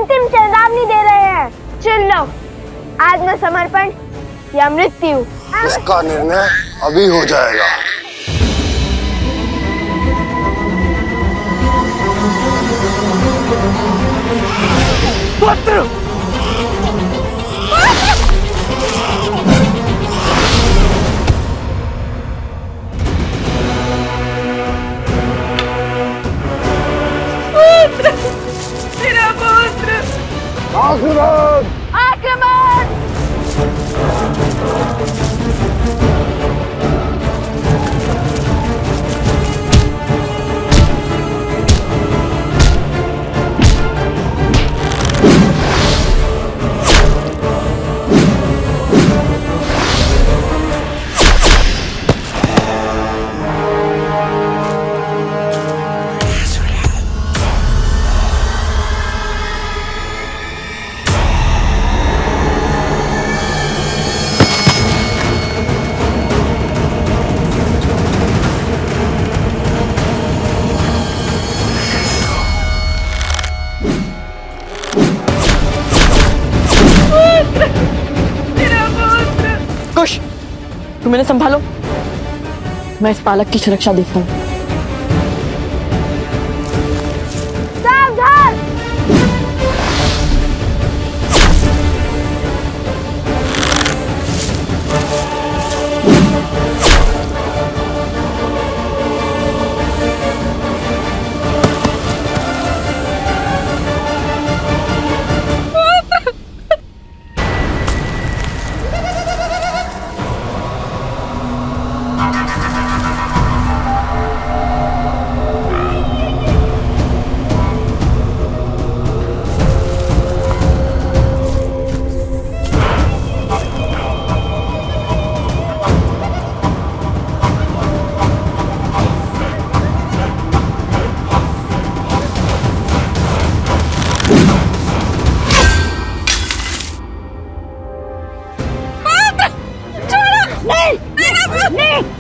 अंतिम चेतावनी दे रहे हैं। चुन लो, आत्मसमर्पण या मृत्यु। इसका निर्णय अभी हो जाएगा। पुत्र! मेरा पुत्र! आक्रमण! आक्रमण! कुश, तुम इन्हें संभालो, मैं इस बालक की सुरक्षा देखता हूँ। सावधान!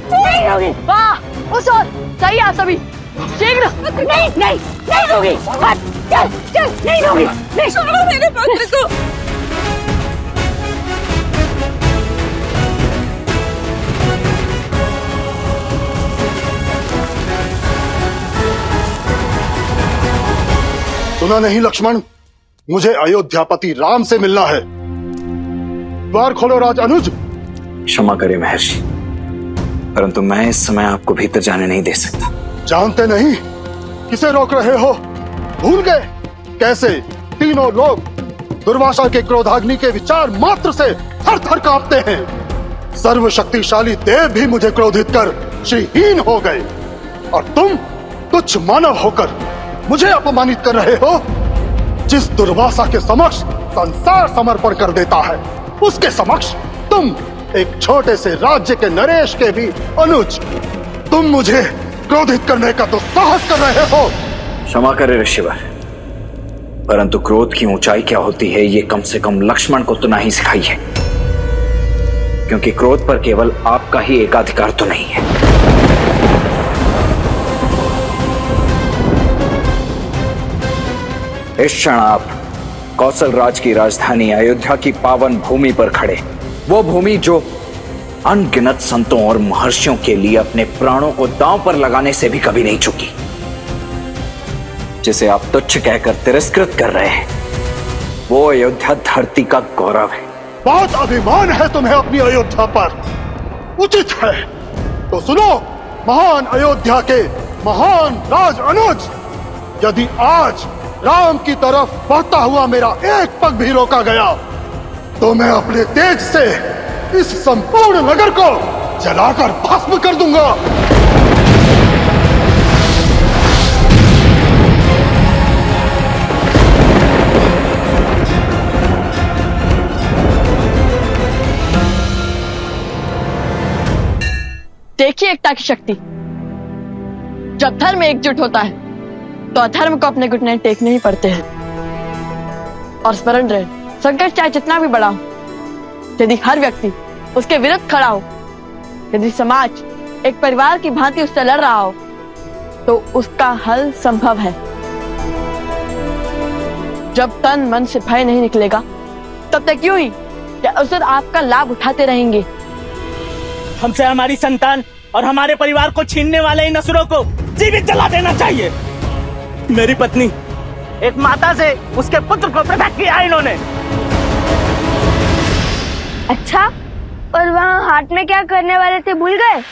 नहीं होगी। वाह, उस ओर चाहिए आप सभी, शीघ्र। नहीं होगी। चल चल, नहीं होगी। नहीं, छोड़ो मेरे पुत्र को। सुना नहीं लक्ष्मण, मुझे अयोध्यापति राम से मिलना है। द्वार खोलो राज अनुज। क्षमा करें महर्षि, परंतु मैं इस समय आपको भीतर जाने नहीं दे सकता। जानते नहीं किसे रोक रहे हो? भूल गए कैसे तीनों लोग दुर्वासा के क्रोधाग्नि के विचार मात्र से थर थर कांपते हैं। सर्वशक्तिशाली देव भी मुझे क्रोधित कर श्रीहीन हो गए, और तुम तुच्छ मानव होकर मुझे अपमानित कर रहे हो। जिस दुर्वासा के समक्ष संसार समर्पण कर देता है, उसके समक्ष तुम एक छोटे से राज्य के नरेश के भी अनुज, तुम मुझे क्रोधित करने का तो साहस कर रहे हो। क्षमा करें ऋषिवर, परंतु क्रोध की ऊंचाई क्या होती है ये कम से कम लक्ष्मण को तो नहीं सिखाई है, क्योंकि क्रोध पर केवल आपका ही एकाधिकार तो नहीं है। इस क्षण आप कौशल राज की राजधानी अयोध्या की पावन भूमि पर खड़े, वो भूमि जो अनगिनत संतों और महर्षियों के लिए अपने प्राणों को दांव पर लगाने से भी कभी नहीं चुकी, जिसे आप तुच्छ कहकर तिरस्कृत कर रहे हैं, वो अयोध्या धरती का गौरव है। बहुत अभिमान है तुम्हें अपनी अयोध्या पर, उचित है तो सुनो महान अयोध्या के महान राज अनुज। यदि आज राम की तरफ बढ़ता हुआ मेरा एक पग भी रोका गया, तो मैं अपने तेज से इस संपूर्ण नगर को जलाकर भस्म कर दूंगा। देखिए एकता की शक्ति। जब धर्म एकजुट होता है तो अधर्म को अपने घुटने टेकने ही पड़ते हैं। और स्मरण रहे, संकट चाहे जितना भी बड़ा हो, यदि हर व्यक्ति उसके विरुद्ध खड़ा हो, यदि समाज एक परिवार की भांति उससे लड़ रहा हो, तो उसका हल संभव है। जब तन मन से भय नहीं निकलेगा तब तक यूं ही या अवसर आपका लाभ उठाते रहेंगे। हमसे हमारी संतान और हमारे परिवार को छीनने वाले इन असुरों को जीवित जला देना चाहिए। मेरी पत्नी एक माता से उसके पुत्र को पृथक किया इन्होंने। अच्छा, और वहाँ हाथ में क्या करने वाले थे भूल गए?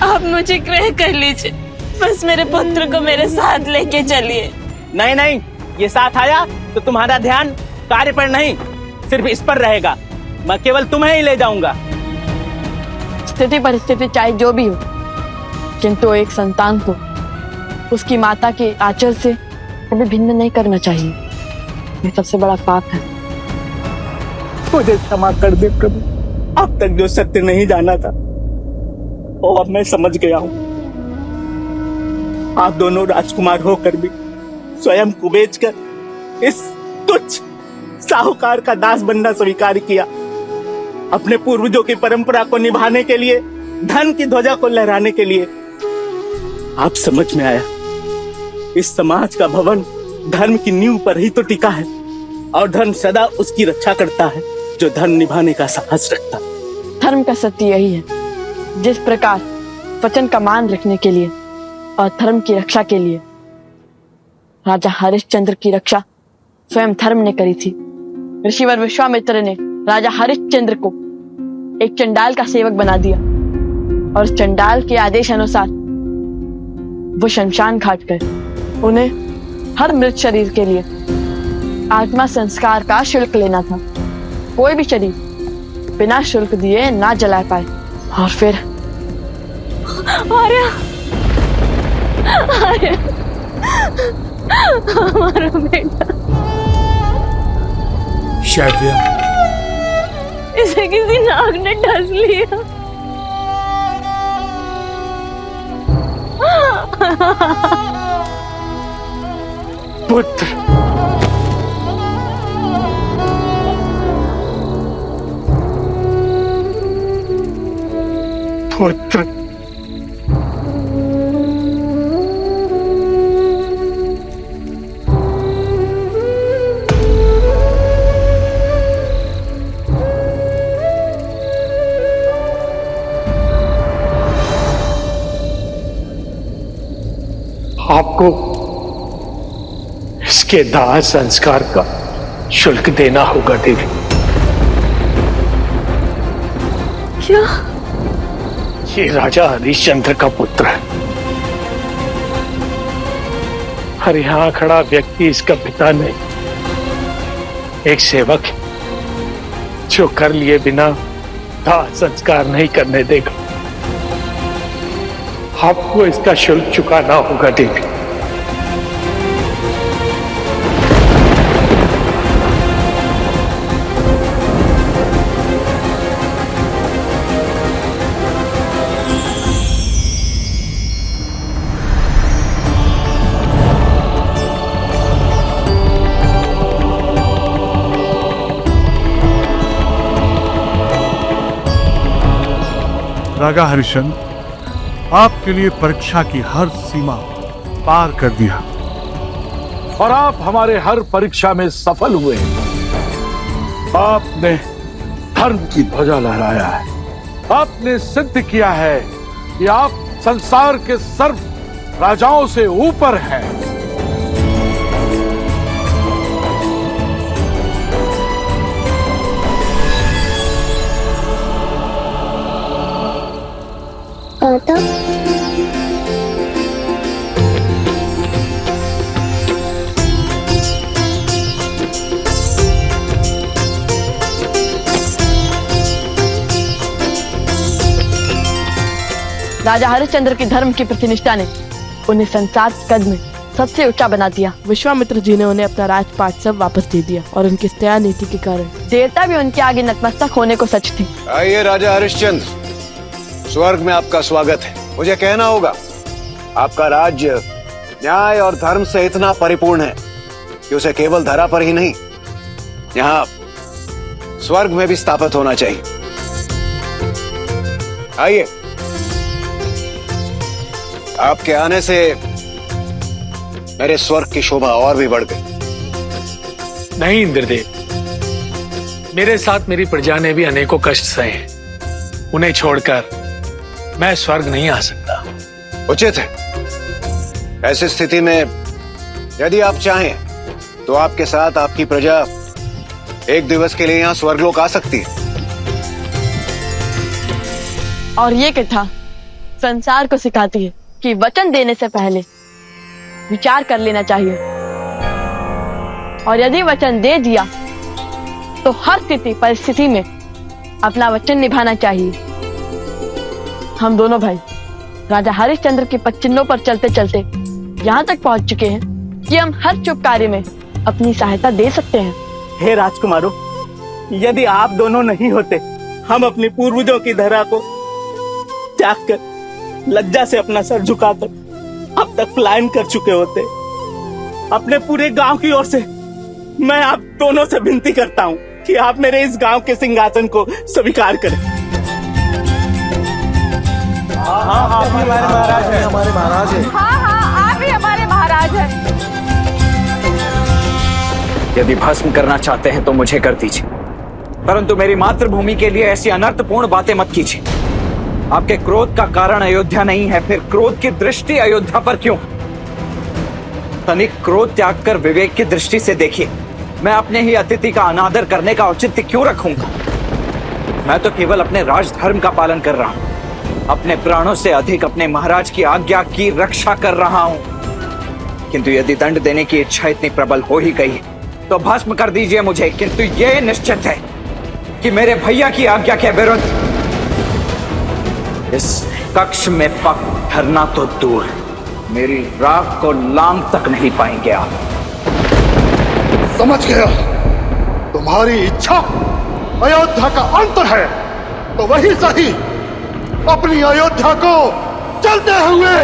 आप मुझे ग्रह कर लीजिए, बस मेरे पुत्र को मेरे साथ लेके चलिए। नहीं नहीं, ये साथ आया तो तुम्हारा ध्यान कार्य पर नहीं सिर्फ इस पर रहेगा। मैं केवल तुम्हें ही ले जाऊंगा। स्थिति परिस्थिति चाहे जो भी हो, किंतु एक संतान को उसकी माता के आचर से कभी भिन्न नहीं करना चाहिए। ये सबसे बड़ा पाप है। मुझे क्षमा कर दे प्रभु, अब तक जो सत्य नहीं जाना था वो अब मैं समझ गया हूँ। आप दोनों राजकुमार होकर भी स्वयं को बेचकर इस तुच्छ साहूकार का दास बनना स्वीकार किया। अपने पूर्वजों की परंपरा को निभाने के लिए, धन की ध्वजा को लहराने के लिए। आप समझ में आया, इस समाज का भवन धर्म की नींव पर ही तो टिका है और धर्म सदा उसकी रक्षा करता है जो धर्म निभाने का साहस रखता है। धर्म का सत्य यही है, जिस प्रकार वचन का मान रखने के लिए और धर्म की रक्षा के लिए राजा हरिश्चंद्र की रक्षा स्वयं धर्म ने करी थी। ऋषिवर विश्वामित्र ने राजा हरिश्चंद्र को एक चंडाल का सेवक बना दिया और उस चंडाल के आदेश अनुसार वो शमशान घाट कर उन्हें हर मृत शरीर के लिए आत्मा संस्कार का शुल्क लेना था। कोई भी शरीर बिना शुल्क दिए ना जला पाए। और फिर आर्या, आर्या, हमारा बेटा, शैव्य, इसे किसी नाग ने डस लिया। पुत्र, पुत्र, आपको इसके दाह संस्कार का शुल्क देना होगा देवी। क्या? ये राजा हरिश्चंद्र का पुत्र है और यहां खड़ा व्यक्ति इसका पिता नहीं, एक सेवक है जो कर लिए बिना दाह संस्कार नहीं करने देगा। आपको इसका शुल्क चुकाना होगा देवी। राजा हरिश्चंद्र, आपके लिए परीक्षा की हर सीमा पार कर दिया और आप हमारे हर परीक्षा में सफल हुए। आपने धर्म की ध्वजा लहराया है। आपने सिद्ध किया है कि आप संसार के सर्व राजाओं से ऊपर हैं। राजा हरिश्चंद्र की धर्म की प्रतिनिष्ठा ने उन्हें संसार कद में सबसे ऊंचा बना दिया। विश्वामित्र जी ने उन्हें अपना राजपाट सब वापस दे दिया और उनकी दया नीति के कारण देवता भी उनके आगे नतमस्तक होने को सच थे। आइए राजा हरिश्चंद्र, स्वर्ग में आपका स्वागत है। मुझे कहना होगा, आपका राज्य न्याय और धर्म से इतना परिपूर्ण है कि उसे केवल धरा पर ही नहीं, यहाँ स्वर्ग में भी स्थापित होना चाहिए। आइए, आपके आने से मेरे स्वर्ग की शोभा और भी बढ़ गई। नहीं इंद्रदेव, मेरे साथ मेरी प्रजा ने भी अनेकों कष्ट सहे हैं। उन्हें छोड़कर मैं स्वर्ग नहीं आ सकता। उचित है। ऐसी स्थिति में यदि आप चाहें तो आपके साथ आपकी प्रजा एक दिवस के लिए यहाँ स्वर्गलोक आ सकती है। और ये कथा संसार को सिखाती है कि वचन देने से पहले विचार कर लेना चाहिए, और यदि वचन दे दिया तो हर स्थिति परिस्थिति में अपना वचन निभाना चाहिए। हम दोनों भाई राजा हरिश्चंद्र के पदचिन्हों पर चलते चलते यहाँ तक पहुंच चुके हैं कि हम हर शुभ कार्य में अपनी सहायता दे सकते हैं। हे राजकुमारों, यदि आप दोनों नहीं होते, हम अपने पूर्वजों की धरा को त्याग कर लज्जा से अपना सर झुकाकर अब तक पलायन कर चुके होते। अपने पूरे गांव की ओर से मैं आप दोनों से विनती करता हूं कि आप मेरे इस गांव के सिंहासन को स्वीकार करें। हाँ हाँ, आप ही हमारे महाराज हैं। यदि भस्म करना चाहते हैं तो मुझे कर दीजिए, परंतु मेरी मातृभूमि के लिए ऐसी अनर्थपूर्ण बातें मत कीजिए। आपके क्रोध का कारण अयोध्या नहीं है, फिर क्रोध की दृष्टि अयोध्या पर क्यों? तनिक क्रोध त्याग कर विवेक की दृष्टि से देखिए। मैं अपने ही अतिथि का अनादर करने का औचित्य क्यों रखूंगा? मैं तो केवल अपने राजधर्म का पालन कर रहा हूं, अपने प्राणों से अधिक अपने महाराज की आज्ञा की रक्षा कर रहा हूं। किंतु यदि दंड देने की इच्छा इतनी प्रबल हो ही गई तो भस्म कर दीजिए मुझे, किंतु यह निश्चित है कि मेरे भैया की आज्ञा के विरुद्ध इस कक्ष में पग धरना तो दूर, मेरी राख को लांग तक नहीं पाएंगे आप। समझ गया, तुम्हारी इच्छा अयोध्या का अंत है, तो वही सही, अपनी अयोध्या को चलते हुए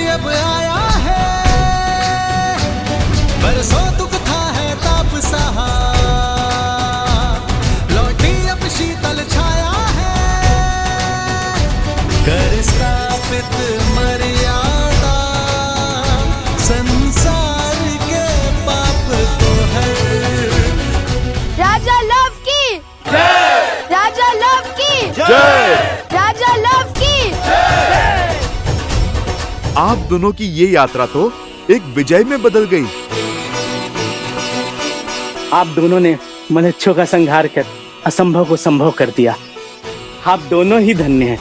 अब आया है, बरसों दुख था है ताप सहा, लौटी अब शीतल छाया है, कर स्थापित मर्यादा, संसार के पाप को हर। राजा लव की जय, राजा लव की जय, राजा लव की जय। आप दोनों की ये यात्रा तो एक विजय में बदल गई। आप दोनों ने मलेच्छों का संहार कर असंभव को संभव कर दिया। आप दोनों ही धन्य हैं।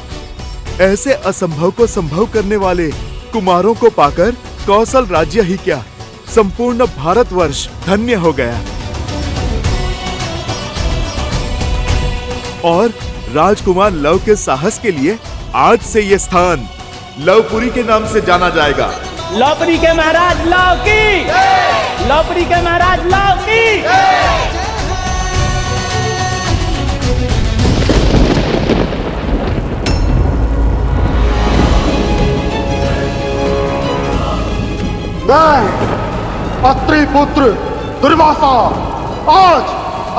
ऐसे असंभव को संभव करने वाले कुमारों को पाकर कौशल राज्य ही क्या, संपूर्ण भारतवर्ष धन्य हो गया। और राजकुमार लव के साहस के लिए आज से ये स्थान लवपुरी के नाम से जाना जाएगा। लवपुरी के महाराज लव की, लवपुरी के महाराज लव की। मैं अत्रि पुत्र दुर्वासा आज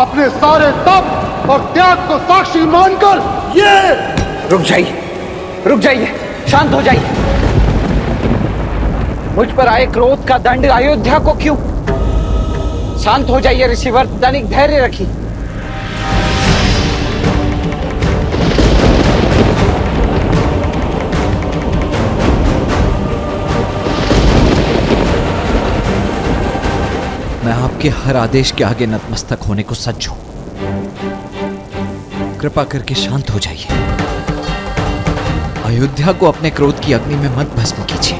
अपने सारे तप और त्याग को साक्षी मानकर ये। रुक जाइए, शांत हो जाइए। मुझ पर आए क्रोध का दंड अयोध्या को क्यों? शांत हो जाइए ऋषिवर, तनिक धैर्य रखिए। मैं आपके हर आदेश के आगे नतमस्तक होने को सज्ज हूं। कृपा करके शांत हो जाइए। अयोध्या को अपने क्रोध की अग्नि में मत भस्म कीजिए।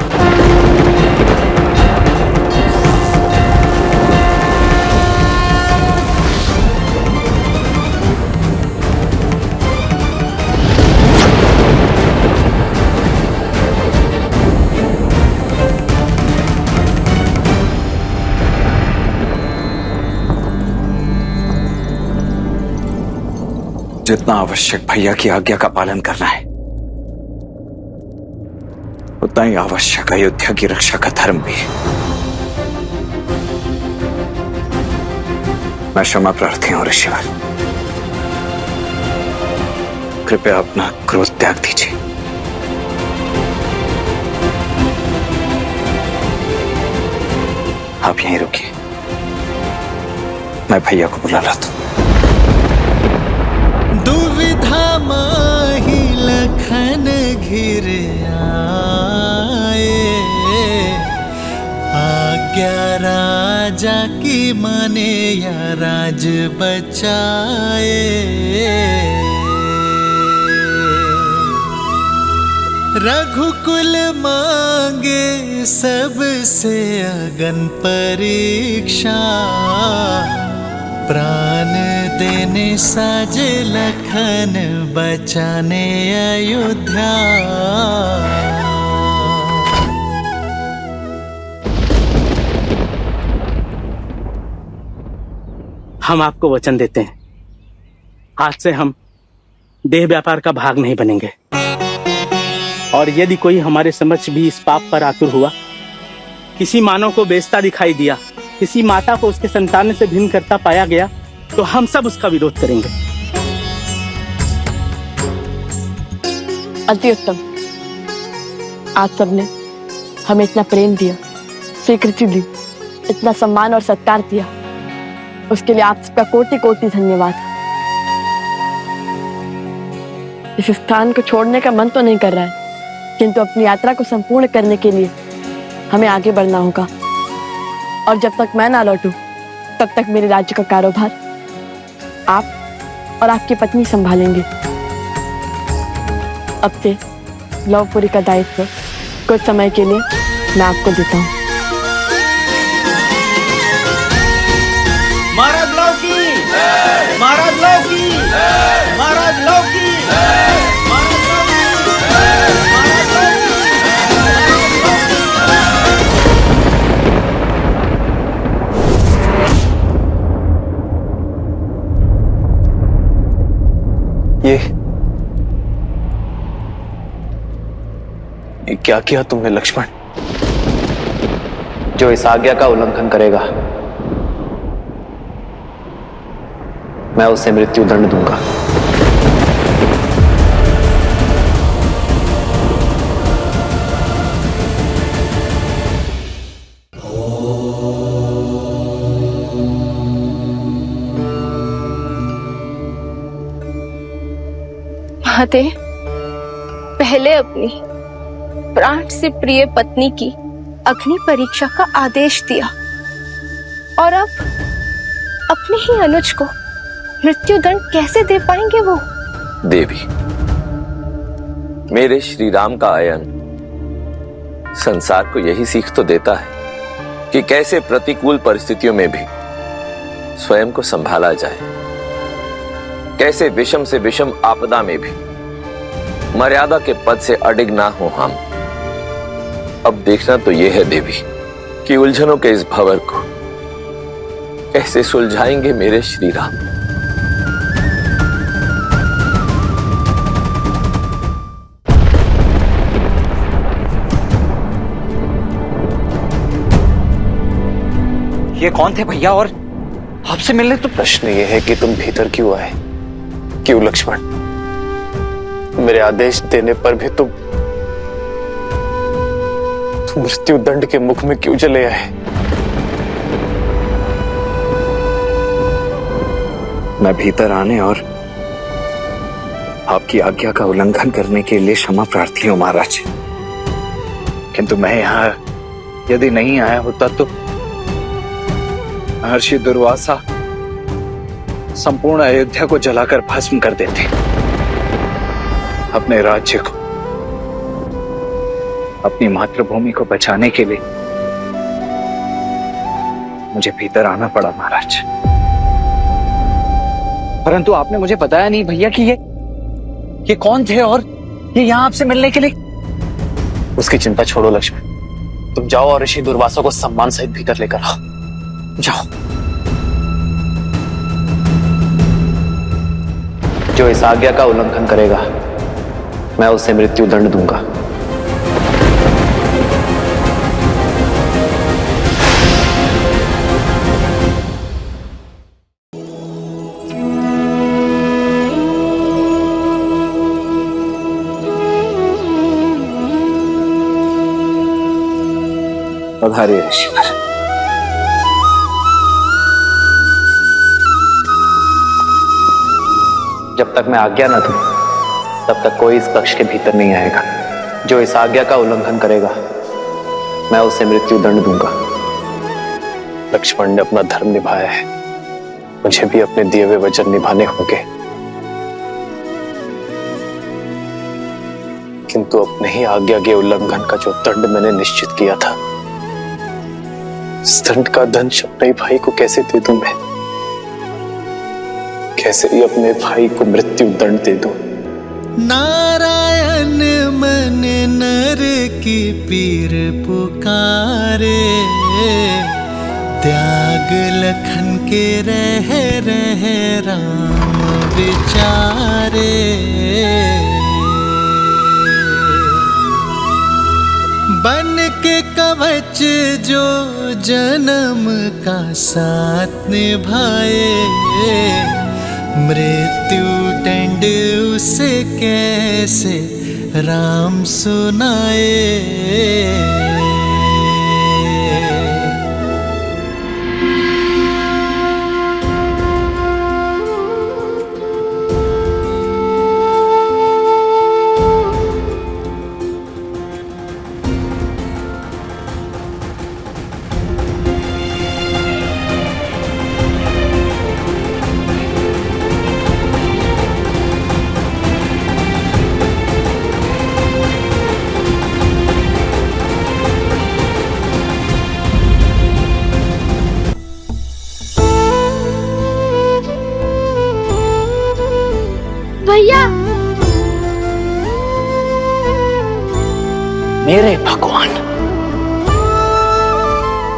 जितना आवश्यक भैया की आज्ञा का पालन करना है, उतना ही आवश्यक अयोध्या की रक्षा का धर्म भी है। मैं क्षमा प्रार्थी हूं ऋषिवर, कृपया अपना क्रोध त्याग दीजिए। आप यहीं रुकिए, मैं भैया को बुला लाता हूं। दुविधा माही लखन घिर आए, आज्ञा राजा की माने या राज बचाए। रघुकुल मांगे सबसे अगन परीक्षा, प्राण देने साज लखन बचाने अयोध्या। हम आपको वचन देते हैं, आज से हम देह व्यापार का भाग नहीं बनेंगे, और यदि कोई हमारे समक्ष भी इस पाप पर आतुर हुआ, किसी मानव को बेचता दिखाई दिया, किसी माता को उसके संतान से भिन्न करता पाया गया, तो हम सब उसका विरोध करेंगे। अति उत्तम। आप सबने हमें इतना प्रेम दिया, स्वीकृति दी, इतना सम्मान और सत्कार दिया, उसके लिए आप सबका कोटि कोटि धन्यवाद। इस स्थान को छोड़ने का मन तो नहीं कर रहा है, किंतु अपनी यात्रा को संपूर्ण करने के लिए हमें आगे बढ़ना होगा, और जब तक मैं ना लौटूं, तब तक मेरे राज्य का कारोबार आप और आपकी पत्नी संभालेंगे। अब से लवपुरी का दायित्व कुछ समय के लिए मैं आपको देता हूँ। महाराज लौकी, महाराज लौकी, महाराज लौकी, ये क्या किया तुमने लक्ष्मण? जो इस आज्ञा का उल्लंघन करेगा, मैं उसे मृत्यु दंड दूंगा। महादेव, पहले अपनी प्राण से प्रिय पत्नी की अग्नि परीक्षा का आदेश दिया, और अब अपने ही अनुज को मृत्यु दंड कैसे दे पाएंगे वो? देवी, मेरे श्री राम का आयन संसार को यही सीख तो देता है कि कैसे प्रतिकूल परिस्थितियों में भी स्वयं को संभाला जाए, कैसे विषम से विषम आपदा में भी मर्यादा के पद से अडिग ना हो हम। अब देखना तो यह है देवी कि उलझनों के इस भंवर को कैसे सुलझाएंगे मेरे श्री राम। ये कौन थे भैया, और आपसे मिलने? तो प्रश्न ये है कि तुम भीतर क्यों आए? क्यों लक्ष्मण? मेरे आदेश देने पर भी तुम मृत्यु दंड के मुख में क्यों चले आए? मैं भीतर आने और आपकी आज्ञा का उल्लंघन करने के लिए क्षमा प्रार्थी हूं महाराज, किंतु मैं यहां यदि नहीं आया होता तो महर्षि दुर्वासा संपूर्ण अयोध्या को जलाकर भस्म कर देते। अपने राज्य को, अपनी मातृभूमि को बचाने के लिए मुझे भीतर आना पड़ा महाराज। परंतु आपने मुझे बताया नहीं भैया कि ये कौन थे और ये यहां आपसे मिलने के लिए। उसकी चिंता छोड़ो लक्ष्मण, तुम जाओ और ऋषि दुर्वासा को सम्मान सहित भीतर लेकर आओ। जाओ। जो इस आज्ञा का उल्लंघन करेगा मैं उसे मृत्यु दंड दूंगा। पधारिए ऋषिवर। जब तक मैं आज्ञा न दूं तब तक कोई इस कक्ष के भीतर नहीं आएगा। जो इस आज्ञा का उल्लंघन करेगा मैं उसे मृत्यु दंड दूंगा। लक्ष्मण ने अपना धर्म निभाया है, मुझे भी अपने दिए हुए वचन निभाने होंगे, किंतु अपने ही आज्ञा के उल्लंघन का जो दंड मैंने निश्चित किया था, इस दंड का दंश अपने भाई को कैसे दे दूं मैं? कैसे ही अपने भाई को मृत्यु दंड दे दूं? नारायण मन नर की पीर पुकारे, त्याग लखन के रह राम विचारे। बन के कवच जो जन्म का साथ निभाए, मृत्यु दंड उसे कैसे राम सुनाए। भैया, मेरे भगवान,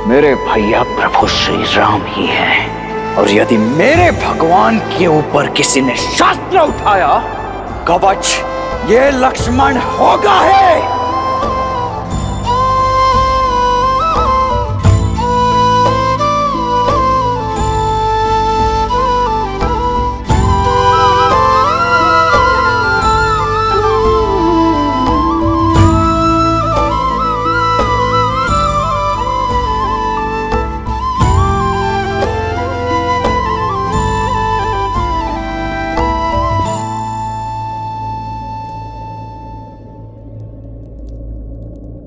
मेरे भैया प्रभु श्री राम ही हैं। और यदि मेरे भगवान के ऊपर किसी ने शास्त्र उठाया, कवच ये लक्ष्मण होगा है।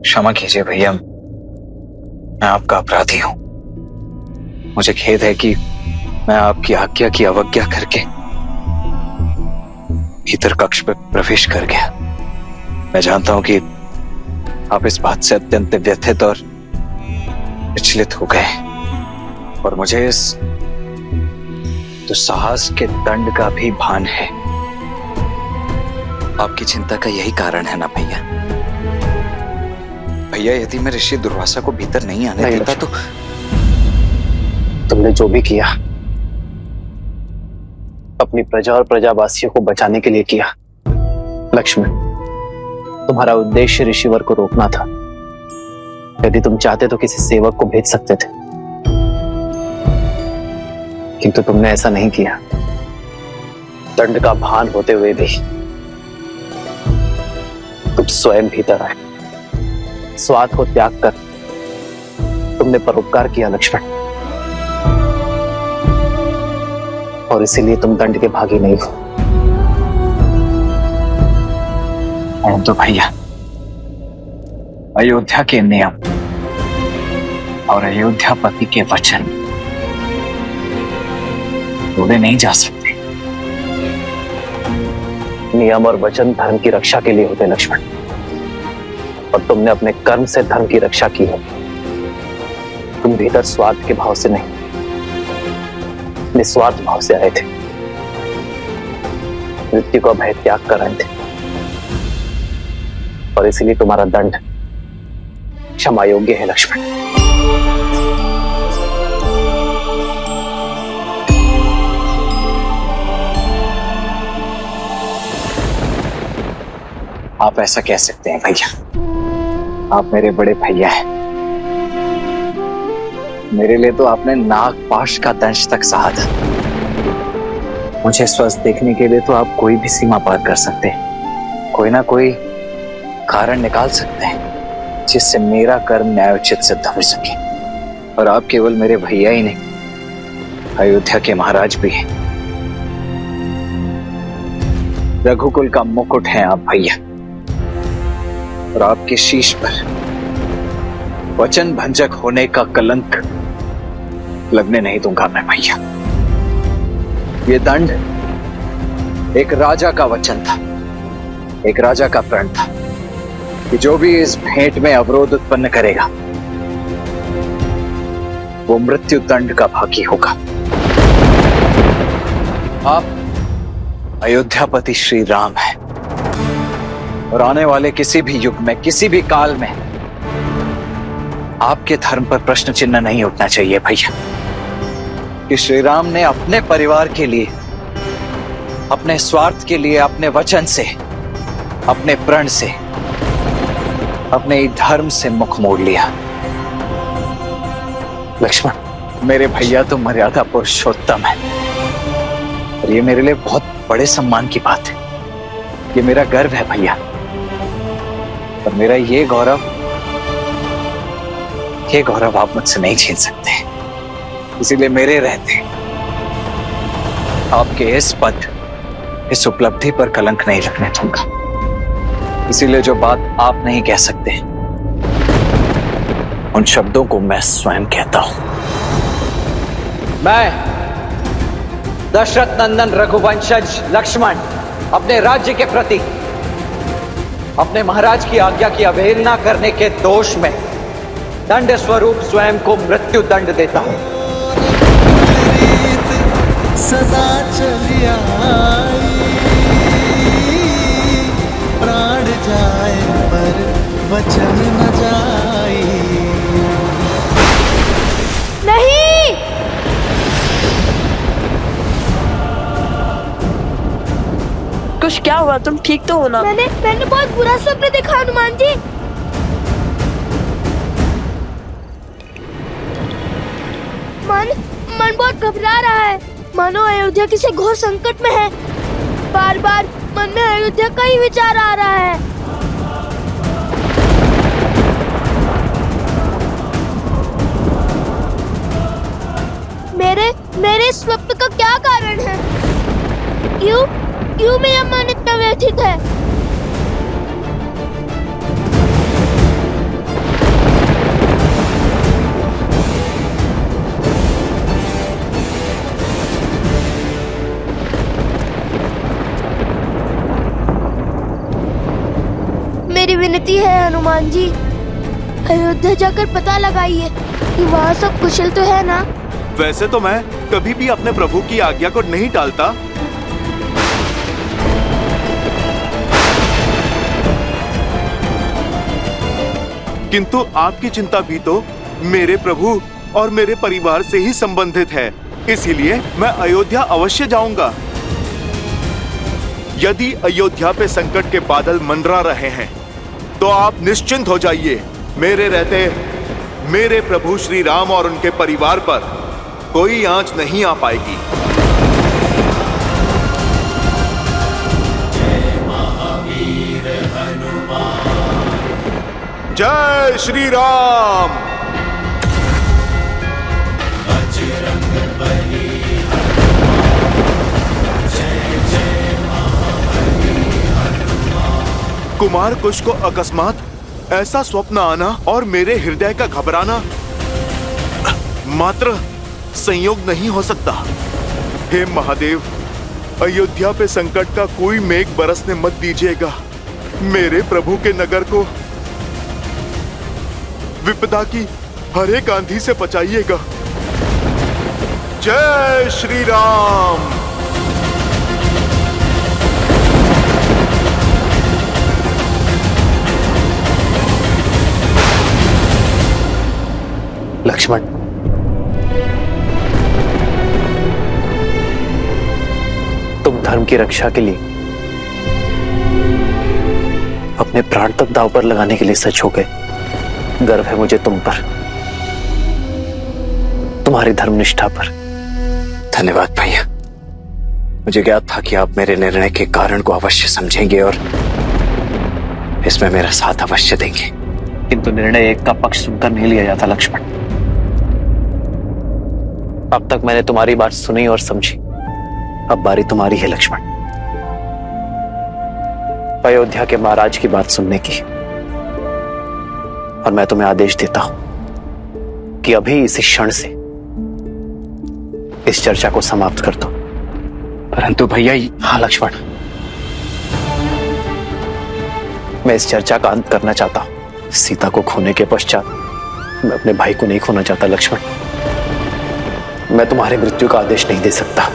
क्षमा कीजिए भैया, मैं आपका अपराधी हूं। मुझे खेद है कि मैं आपकी आज्ञा की अवज्ञा करके भीतर कक्ष में प्रवेश कर गया। मैं जानता हूं कि आप इस बात से अत्यंत व्यथित और विचलित हो गए, और मुझे इस दुस्साहस के दंड का भी भान है। आपकी चिंता का यही कारण है ना भैया? भैया, यदि मैं ऋषि दुर्वासा को भीतर नहीं आने देता तो तुमने जो भी किया अपनी प्रजा और प्रजावासियों को बचाने के लिए किया। लक्ष्मण, तुम्हारा उद्देश्य ऋषिवर को रोकना था। यदि तुम चाहते तो किसी सेवक को भेज सकते थे, किंतु तुमने ऐसा नहीं किया। दंड का भान होते हुए भी तुम स्वयं भीतर आए। स्वार्थ को त्याग कर तुमने परोपकार किया लक्ष्मण, और इसीलिए तुम दंड के भागी नहीं हो। परंतु भैया, अयोध्या के नियम और अयोध्यापति के वचन तोड़े नहीं जा सकते। नियम और वचन धर्म की रक्षा के लिए होते लक्ष्मण, और तुमने अपने कर्म से धर्म की रक्षा की है। तुम भीतर स्वार्थ के भाव से नहीं, निस्वार्थ भाव से आए थे। मृत्यु का भय त्याग कर आए थे, और इसीलिए तुम्हारा दंड क्षमा योग्य है लक्ष्मण। आप ऐसा कह सकते हैं भैया। आप मेरे बड़े भैया हैं। मेरे लिए तो आपने नागपाश का दंश तक सहा था। मुझे स्वस्थ देखने के लिए तो आप कोई भी सीमा पार कर सकते हैं, कोई ना कोई कारण निकाल सकते हैं जिससे मेरा कर्म न्यायोचित सिद्ध हो सके। और आप केवल मेरे भैया ही नहीं, अयोध्या के महाराज भी हैं। रघुकुल का मुकुट है आप भैया, और आपके शीश पर वचन भंजक होने का कलंक लगने नहीं दूंगा मैं भैया। ये दंड एक राजा का वचन था, एक राजा का प्रण था कि जो भी इस भेंट में अवरोध उत्पन्न करेगा वो मृत्यु दंड का भागी होगा। आप अयोध्यापति श्री राम हैं, और आने वाले किसी भी युग में, किसी भी काल में आपके धर्म पर प्रश्न चिन्ह नहीं उठना चाहिए भैया कि श्री राम ने अपने परिवार के लिए, अपने स्वार्थ के लिए, अपने वचन से, अपने प्रण से, अपने धर्म से मुख मोड़ लिया। लक्ष्मण, मेरे भैया तो मर्यादा पुरुषोत्तम है, और ये मेरे लिए बहुत बड़े सम्मान की बात है। ये मेरा गर्व है भैया, और मेरा ये गौरव आप मुझसे नहीं छीन सकते। इसीलिए मेरे रहते आपके इस पद, इस उपलब्धि पर कलंक नहीं लगने दूंगा। इसीलिए जो बात आप नहीं कह सकते, उन शब्दों को मैं स्वयं कहता हूं। मैं दशरथ नंदन रघुवंशज लक्ष्मण अपने राज्य के प्रति अपने महाराज की आज्ञा की अवहेलना करने के दोष में दंड स्वरूप स्वयं को मृत्यु दंड देता हूं। सदा चली आई, प्राण जाए पर वचन न जाए। नहीं, कुछ क्या हुआ? तुम ठीक तो हो ना? मैंने बहुत बुरा सपना देखा हनुमान जी। मन बहुत घबरा रहा है, मानो अयोध्या किसी घोर संकट में है। बार बार मन में अयोध्या का ही विचार आ रहा है। मेरे स्वप्न का क्या कारण है? क्यों मेरा मन इतना व्यथित है? मेरी विनती है हनुमान जी, अयोध्या जाकर पता लगाइए कि वहाँ सब कुशल तो है ना। वैसे तो मैं कभी भी अपने प्रभु की आज्ञा को नहीं टालता, किंतु आपकी चिंता भी तो मेरे प्रभु और मेरे परिवार से ही संबंधित है। इसीलिए मैं अयोध्या अवश्य जाऊंगा। यदि अयोध्या पे संकट के बादल मंडरा रहे हैं तो आप निश्चिंत हो जाइए। मेरे रहते मेरे प्रभु श्री राम और उनके परिवार पर कोई आंच नहीं आ पाएगी। जय श्री राम। कुमार कुश को अकस्मात ऐसा स्वप्न आना और मेरे हृदय का घबराना मात्र संयोग नहीं हो सकता। हे महादेव, अयोध्या पे संकट का कोई मेघ बरसने मत दीजिएगा। मेरे प्रभु के नगर को विपदा की हर एक आंधी से बचाइएगा। जय श्री राम। लक्ष्मण, तुम धर्म की रक्षा के लिए अपने प्राण तक दांव पर लगाने के लिए सच हो गए। गर्व है मुझे तुम पर, तुम्हारी धर्मनिष्ठा पर। धन्यवाद भैया। मुझे ज्ञात था कि आप मेरे निर्णय के कारण को अवश्य समझेंगे और इसमें मेरा साथ अवश्य देंगे। किंतु निर्णय एक का पक्ष सुनकर नहीं लिया जाता लक्ष्मण। अब तक मैंने तुम्हारी बात सुनी और समझी, अब बारी तुम्हारी है लक्ष्मण। अयोध्या के महाराज की बात सुनने की। और मैं तुम्हें आदेश देता हूं कि अभी इसी क्षण से इस चर्चा को समाप्त कर दो। परंतु भैया, हाँ लक्ष्मण, मैं इस चर्चा का अंत करना चाहता हूं। सीता को खोने के पश्चात मैं अपने भाई को नहीं खोना चाहता लक्ष्मण। मैं तुम्हारी मृत्यु का आदेश नहीं दे सकता।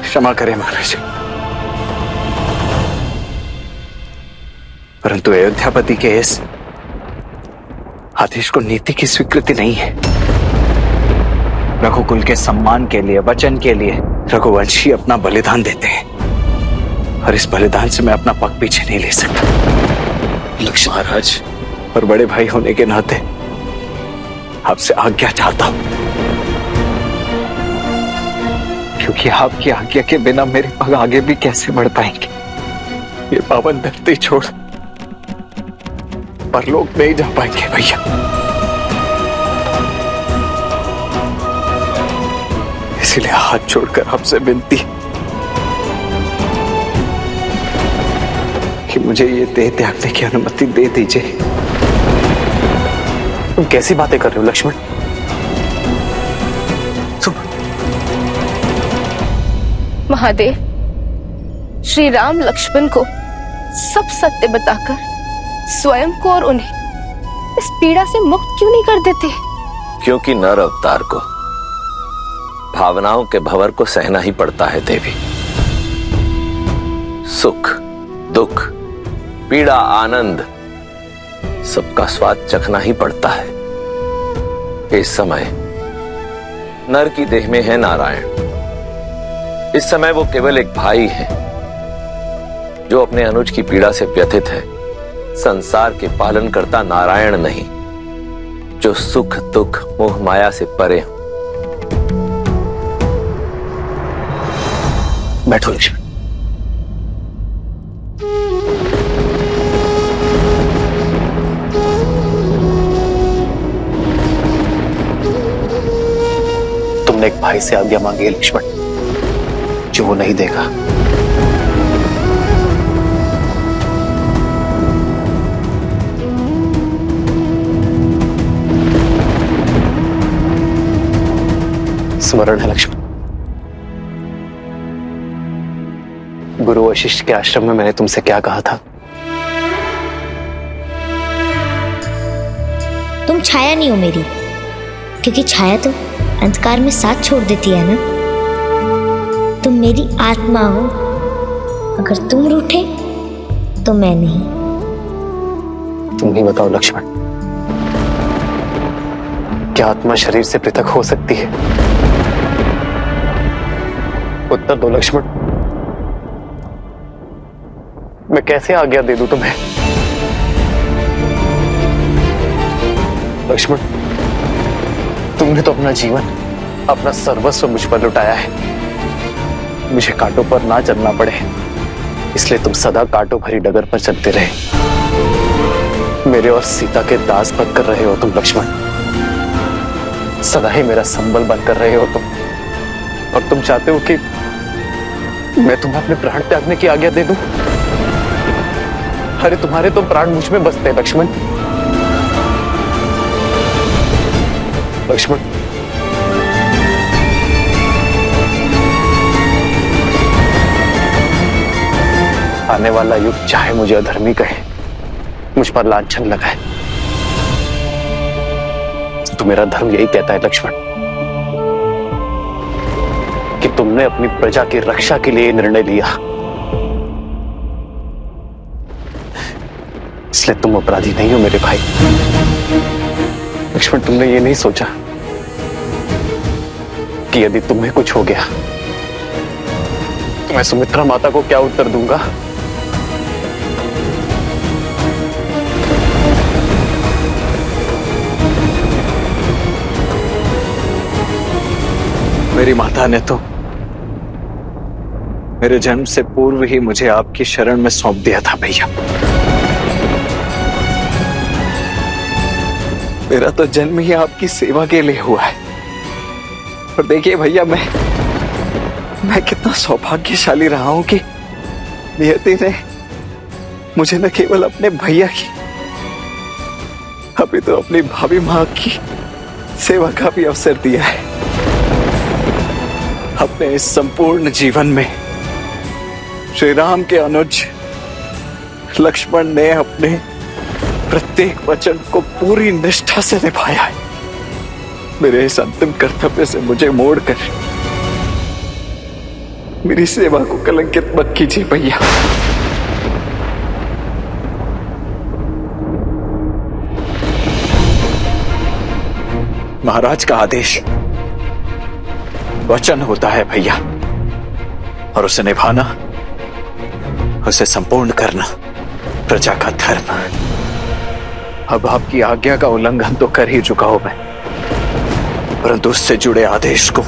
क्षमा करें महाराज। परंतु अयोध्यापति के इस आदेश को नीति की स्वीकृति नहीं है। रघुकुल के सम्मान के लिए, वचन के लिए रघुवंशी अपना बलिदान देते हैं और इस बलिदान से मैं अपना पग पीछे नहीं ले सकता। लक्ष्मण महाराज, और बड़े भाई होने के नाते आपसे आज्ञा चाहता हूं, क्योंकि आपकी आज्ञा के बिना मेरे पग आगे भी कैसे बढ़ पाएंगे। ये पावन धरती छोड़ परलोक में ही जा पाएंगे भैया। इसलिए हाथ जोड़कर आपसे विनती कि मुझे ये देह त्यागने की अनुमति दे दीजिए। तुम कैसी बातें कर रहे हो लक्ष्मण? महादेव, श्री राम लक्ष्मण को सब सत्य बताकर स्वयं को और उन्हें इस पीड़ा से मुक्त क्यों नहीं कर देते? क्योंकि नर अवतार को भावनाओं के भंवर को सहना ही पड़ता है देवी। सुख, दुख, पीड़ा, आनंद, सबका स्वाद चखना ही पड़ता है। इस समय नर की देह में है नारायण। इस समय वो केवल एक भाई है जो अपने अनुज की पीड़ा से व्यथित है। संसार के पालन करता नारायण नहीं, जो सुख दुख मोह माया से परे हो। बैठो लक्ष्मण। तुमने एक भाई से आज्ञा मांगी है लक्ष्मण, जो वो नहीं देगा। स्मरण है लक्ष्मण, गुरु वशिष्ठ के आश्रम में मैंने तुमसे क्या कहा था? तुम छाया नहीं हो मेरी, क्योंकि छाया तो अंधकार में साथ छोड़ देती है ना। तुम मेरी आत्मा हो, अगर तुम रूठे तो मैं नहीं। तुम ही बताओ लक्ष्मण, क्या आत्मा शरीर से पृथक हो सकती है? उत्तर दो लक्ष्मण। मैं कैसे आज्ञा दे दूं तुम्हें? लक्ष्मण, तुमने तो अपना जीवन, अपना सर्वस्व मुझ पर लुटाया है। मुझे कांटों पर ना चलना पड़े, इसलिए तुम सदा कांटों भरी डगर पर चलते रहे। मेरे और सीता के दास बनकर रहे हो तुम लक्ष्मण। सदा ही मेरा संबल बनकर रहे हो तुम, और तुम चाहते हो कि मैं तुम्हें अपने प्राण त्यागने की आज्ञा दे दूं? अरे तुम्हारे तो प्राण मुझ में बसते हैं लक्ष्मण। लक्ष्मण, आने वाला युग चाहे मुझे अधर्मी कहे, मुझ पर लांछन लगाए, तो मेरा धर्म यही कहता है लक्ष्मण कि तुमने अपनी प्रजा की रक्षा के लिए निर्णय लिया, इसलिए तुम अपराधी नहीं हो मेरे भाई। लक्ष्मण, तुमने ये नहीं सोचा कि यदि तुम्हें कुछ हो गया तो मैं सुमित्रा माता को क्या उत्तर दूंगा? मेरी माता ने तो मेरे जन्म से पूर्व ही मुझे आपकी शरण में सौंप दिया था भैया। मेरा तो जन्म ही आपकी सेवा के लिए हुआ है। और देखिए भैया, मैं कितना सौभाग्यशाली रहा हूं कि नियति ने मुझे न केवल अपने भैया की, अभी तो अपनी भाभी मां की सेवा का भी अवसर दिया है। अपने इस संपूर्ण जीवन में श्री राम के अनुज लक्ष्मण ने अपने प्रत्येक वचन को पूरी निष्ठा से निभाया है। मेरे इस अंतिम कर्तव्य से मुझे मोड़कर मेरी सेवा को कलंकित मत कीजिए भैया। महाराज का आदेश वचन होता है भैया, और उसे निभाना, उसे संपूर्ण करना प्रजा का धर्म। अब आपकी आज्ञा का उल्लंघन तो कर ही चुका हूं मैं, परंतु उससे जुड़े आदेश को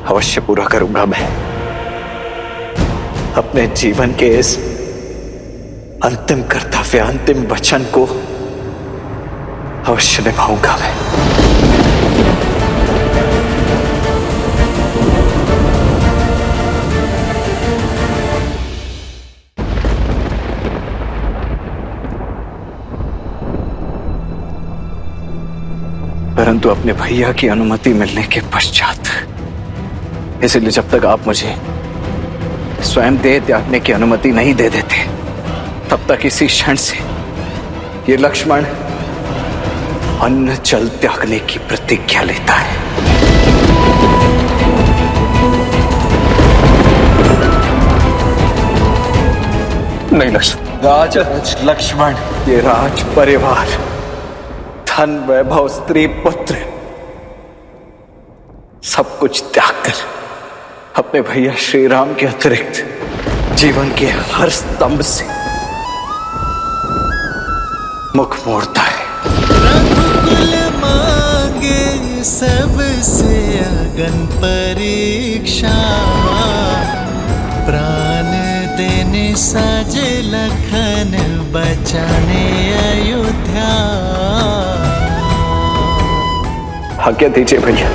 अवश्य पूरा करूंगा मैं। अपने जीवन के इस अंतिम कर्तव्य, अंतिम वचन को अवश्य निभाऊंगा मैं। परंतु अपने भैया की अनुमति मिलने के पश्चात, इसलिए जब तक आप मुझे स्वयं देह त्यागने की अनुमति नहीं दे देते, तब तक इसी क्षण से ये लक्ष्मण अन्न जल त्यागने की प्रतिज्ञा लेता है। नहीं लक्ष्मण, लक्ष्मण, ये राज परिवार, धन वैभव, स्त्री पुत्र, सब कुछ त्याग कर अपने भैया श्री राम के अतिरिक्त जीवन के हर स्तंभ से मुख मोड़ता है। रघुकुल मांगे सबसे अगन परीक्षा, प्राण देने साजे लखन बचाने अयोध्या। आज्ञा दीजिए भैया।